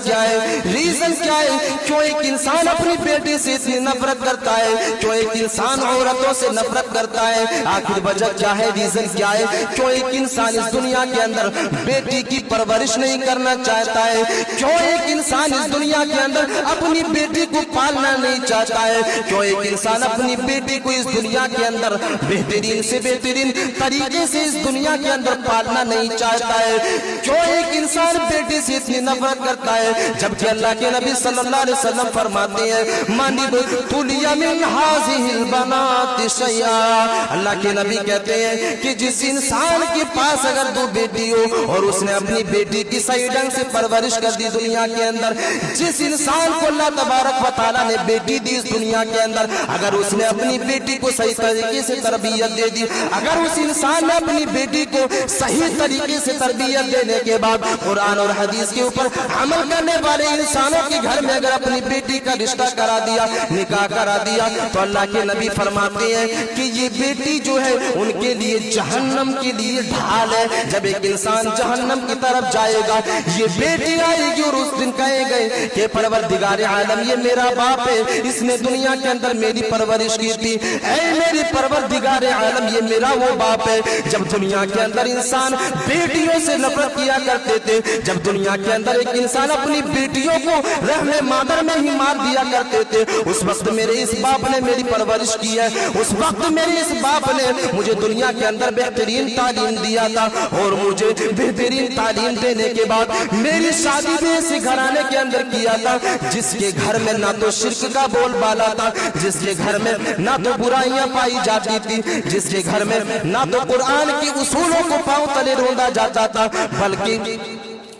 کیا ہے؟ ریزن کیا ہے؟ کیوں ایک انسان اپنی بیٹی سے اتنی نفرت کرتا ہے؟ کیوں ایک انسان عورتوں سے نفرت کرتا ہے؟ آخر وجہ کیا ہے؟ ریزن کیا ہے؟ کیوں ایک انسان اس دنیا کے اندر بیٹی کی پرورش نہیں کرنا چاہتا ہے؟ کیوں ایک انسان اس دنیا کے اندر اپنی بیٹی کو پالنا نہیں چاہتا ہے؟ کیوں ایک انسان اپنی بیٹی کو اس دنیا کے اندر بہترین سے بہترین طریقے سے اس دنیا کے اندر پالنا نہیں چاہتا ہے؟ کیوں ایک انسان بیٹی سے اتنی نفرت کرتا ہے؟ جبکہ اللہ کے نبی صلی اللہ علیہ وسلم فرماتے ہیں مَنِ ابْتُلِیَ مِنْ هَٰذِهِ الْبَنَاتِ شَيْئًا، اللہ کے نبی کہتے ہیں کہ جس انسان کے پاس اگر دو بیٹی ہو اور اس نے اپنی بیٹی کی صحیح ڈھنگ سے پرورش کر دی دنیا کے اندر، جس انسان کو اللہ تبارک و تعالیٰ نے بیٹی دی اس دنیا کے اندر، اگر اس نے اپنی بیٹی کو صحیح طریقے سے تربیت دے دی، اگر اس انسان نے اپنی بیٹی کو صحیح طریقے سے تربیت دینے کے بعد قرآن اور حدیث کے اوپر عمل کرنے والے انسانوں کے گھر میں اگر اپنی بیٹی کا رشتہ کرا دیا، نکاح کرا دیا، تو اللہ کے نبی فرماتے ہیں کہ یہ بیٹی جو ہے ان کے لیے جہنم کے لیے ڈھال ہے۔ جب ایک انسان جہنم کی طرف جائے گا، یہ بیٹی آئے گی اور اس دن کہے گئے کہ پروردگار عالم یہ میرا باپ ہے، اس نے دنیا کے اندر میری پرورش کی تھی، اے میری پروردگار عالم یہ میرا وہ باپ ہے۔ جب دنیا کے اندر انسان بیٹیوں سے نفرت کیا کرتے تھے، جب دنیا کے اندر ایک انسان اپنی بیٹیوں کو رحم مادر میں ہی مار دیا کرتے تھے، اس وقت میرے اس باپ نے میری پرورش کی ہے، اس وقت میرے اس باپ نے مجھے دنیا کے اندر بہترین تعلیم دیا تھا، اور مجھے بہترین تعلیم دینے کے بعد میری شادی بھی ایسے گھرانے کے اندر کیا تھا جس کے گھر میں نہ تو شرک کا بول بالا تھا، جس کے گھر میں نہ تو برائیاں پائی جاتی تھی، جس کے گھر میں نہ تو قرآن کی اصولوں کو پاؤں تلے روندا جاتا تھا، بلکہ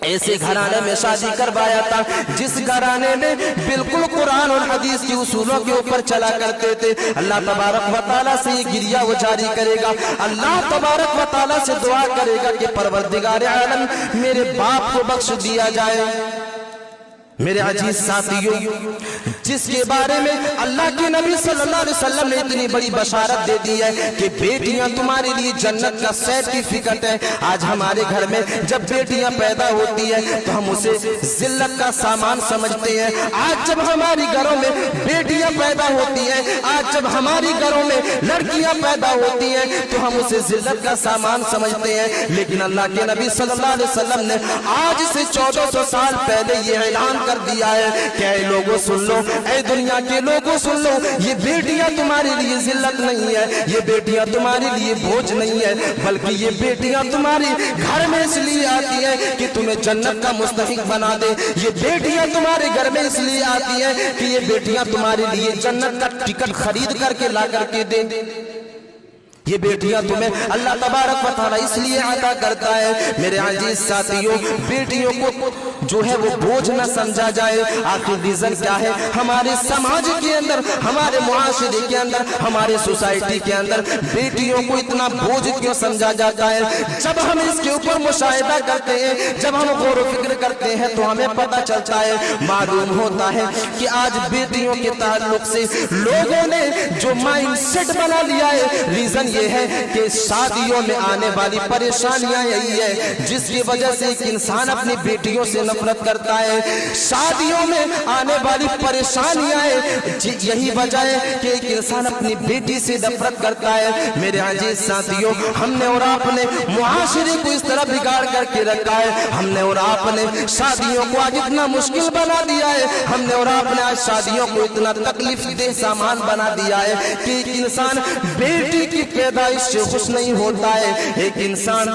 ایسے گھرانے میں شادی کروایا تھا جس گھرانے میں بالکل قرآن اور حدیث کی اصولوں کے اوپر چلا کرتے تھے۔ اللہ تبارک و تعالیٰ سے یہ گریہ وہ جاری کرے گا، اللہ تبارک و تعالیٰ سے دعا کرے گا کہ پروردگار عالم میرے باپ کو بخش دیا جائے۔ میرے عزیز ساتھیوں، جس کے بارے میں اللہ کے نبی صلی اللہ علیہ وسلم نے اتنی بڑی بشارت دے دی ہے کہ بیٹیاں تمہارے لیے جنت کا سرٹیفکیٹ ہے، آج ہمارے گھر میں جب بیٹیاں پیدا ہوتی ہیں تو ہم اسے ذلت کا سامان سمجھتے ہیں۔ آج جب ہماری گھروں میں بیٹیاں پیدا ہوتی ہیں، آج جب ہماری گھروں میں لڑکیاں پیدا ہوتی ہیں تو ہم اسے ذلت کا سامان سمجھتے ہیں، لیکن اللہ کے نبی صلی اللہ علیہ وسلم نے آج سے 1400 سال پہلے یہ اعلان کر دیا ہے کہ اے لوگوں سن لو، اے دنیا کے لوگوں سن لو، یہ بیٹیاں تمہارے لیے ذلت نہیں ہے، یہ بیٹیاں تمہارے لیے بوجھ نہیں ہے، بلکہ یہ بیٹیاں تمہارے گھر میں اس لیے آتی ہیں کہ تمہیں جنت کا مستحق بنا دے، یہ بیٹیاں تمہارے گھر میں اس لیے آتی ہیں کہ یہ بیٹیاں تمہارے لیے جنت کا ٹکٹ خرید کر کے لا کر کے دے دے۔ یہ بیٹیاں تمہیں اللہ تبارک و تعالیٰ اس لیے عطا کرتا ہے۔ میرے عزیز ساتھیوں، بیٹیوں کو جو ہے وہ بوجھ نہ سمجھا جائے۔ آخر ریزن کیا ہے؟ ہمارے سماج کے اندر، ہمارے معاشرے کے اندر، ہمارے سوسائٹی کے اندر بیٹیوں کو اتنا بوجھ کیوں سمجھا جاتا ہے؟ جب ہم اس کے اوپر مشاہدہ کرتے ہیں، جب ہم غور و فکر کرتے ہیں تو ہمیں پتہ چلتا ہے، معلوم ہوتا ہے کہ آج بیٹیوں کے تعلق سے لوگوں نے جو مائنڈ سیٹ بنا لیا ہے، ریزن یہ ہے کہ شادیوں میں آنے والی پریشانیاں یہی ہے جس کی وجہ سے ایک انسان اپنی بیٹیوں سے نفرت کرتا ہے۔ شادیوں میں آنے والی پریشانیاں یہی وجہ ہے کہ ایک انسان اپنی بیٹی سے نفرت کرتا ہے۔ میرے عزیز ساتھیوں، ہم نے اور آپ نے معاشرے کو اس طرح بگاڑ کر کے رکھا ہے، ہم نے اور آپ نے شادیوں کو آج اتنا مشکل بنا دیا ہے، ہم نے اور آپ نے آج شادیوں کو اتنا تکلیف دہ سامان بنا دیا ہے کہ ایک انسان بیٹی کی پیدائش سے خوش نہیں ہوتا ہے۔ ایک انسان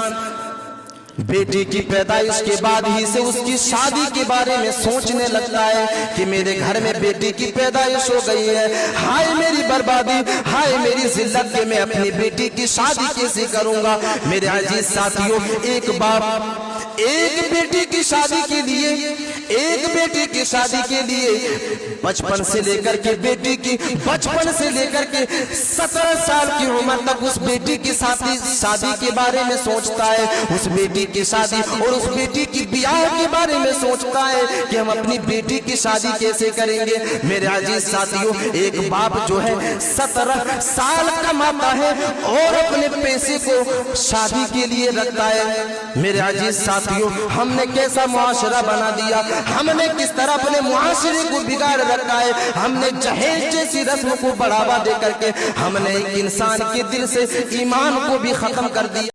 بیٹی کی پیدائش کے بعد ہی سے اس کی شادی کے بارے میں سوچنے لگتا ہے کہ میرے گھر میں بیٹی کی پیدائش ہو گئی ہے، ہائے میری بربادی، ہائے میری ذلت کہ میں اپنی بیٹی کی شادی کیسے کروں گا۔ میرے عزیز ساتھیوں، ایک باپ ایک بیٹی کی شادی کے لیے بچپن سے لے کر کے بیٹی کی 17 سال کی عمر تک اس بیٹی کی شادی کے بارے میں سوچتا ہے، اس بیٹی کی شادی اور اس بیٹی کی بیاہ کے بارے میں سوچتا ہے کہ ہم اپنی بیٹی کی شادی کیسے کریں گے۔ میرے عزیز ساتھیوں، ایک باپ جو ہے 17 سال کماتا ہے اور اپنے پیسے کو شادی کے لیے رکھتا ہے۔ میرے عزیز ساتھیوں، ساتھیوں ہم نے کیسا معاشرہ بنا دیا، ہم نے کس طرح اپنے معاشرے کو بگاڑ رکھا ہے، ہم نے جہیز جیسی رسم کو بڑھاوا دے کر کے ہم نے ایک انسان کے دل سے ایمان کو بھی ختم کر دیا۔